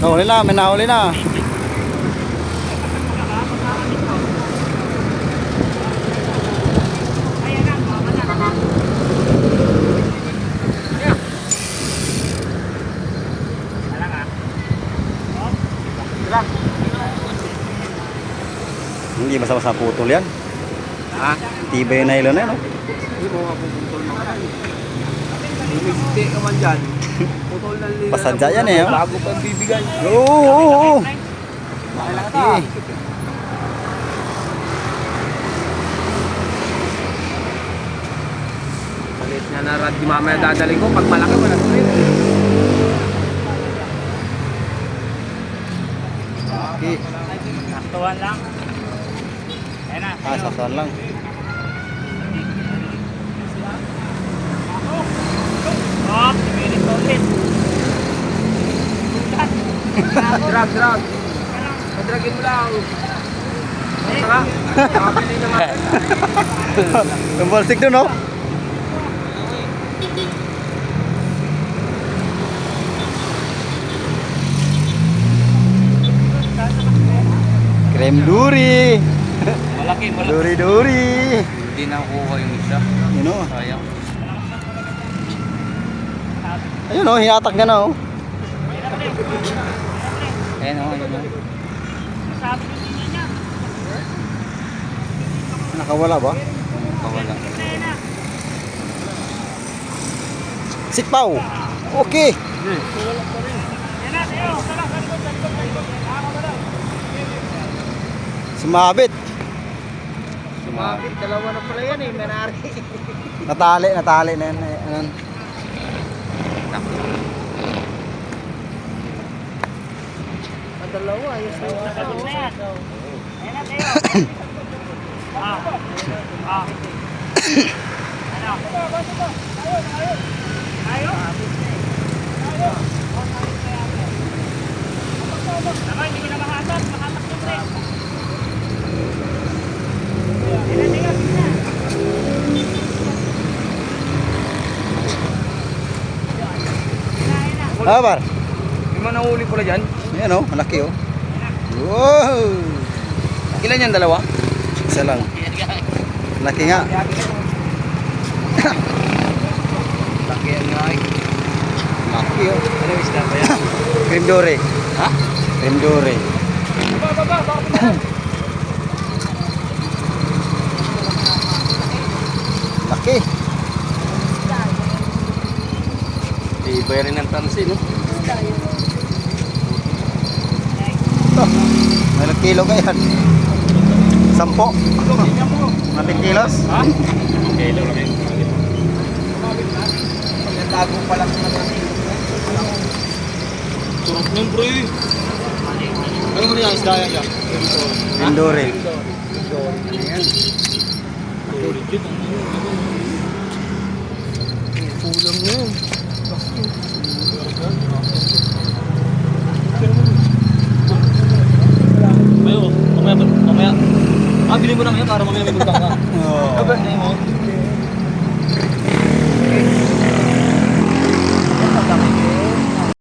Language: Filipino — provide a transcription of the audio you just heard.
Nahuli na, may nahuli na. Hindi basta-basta putol yan. Ha? Tibay yung nylon na yun, no? Hindi mo nga puputol na kayo. Hindi ka man dyan. Putol na nila. Pasadya yan eh, oh. Bago pang bibigay. Oo. Malaki. Palit niya na rad. Di mamaya dadaling ko. Pag malaki, malaki rin. Okay. Saktuhan lang. Ayan na. Saktuhan lang. Oh, pipilit ko ulit. Drag. Padragin mo lang. Saka, nakapili na nga. Yung balsik doon, no? Krem duri. Malaki. Duri. Hindi na kuha yung isa. Yun, no? Sayang. Ayun, no? Hiyatak niya na, oh. Ayan o, ayan o. Sabi ko niya. Nakawala ba? Kawala. Sitpaw. Okay. Ayan na, tayo. Sumabit. Sumabit. Dalawa na pala yan eh, Menari. Natali na yan. Ayan. Dalawa, ayos na yun. Sabog na yan. Ayan na, tayo. Ano? Tayo? Tama, hindi ko na mahatak. Mahatak yung pre. Ah, par. Hindi mo nahuli pala dyan? Ayan, oh. Malaki, oh. Wow. Ilan yan, dalawa? Isa lang. Laki nga. Laki yan nga eh. Laki, oh. Ano isda ba yan? Cream dore. Ha? Cream dore. Laki. Iba rin ang tansi, no? May ilang kilo ka yan? 10? 10 kilos? Ha? Kilo lang yun. Pagkatago pa lang naman. Turok nyo, bro eh. Ano mo niya isda yan? Cream dore. Ayan. Kulang na yun. Mamaya. Bili mo lang yan para mamaya may bulkan ka. Oh. Ano mo?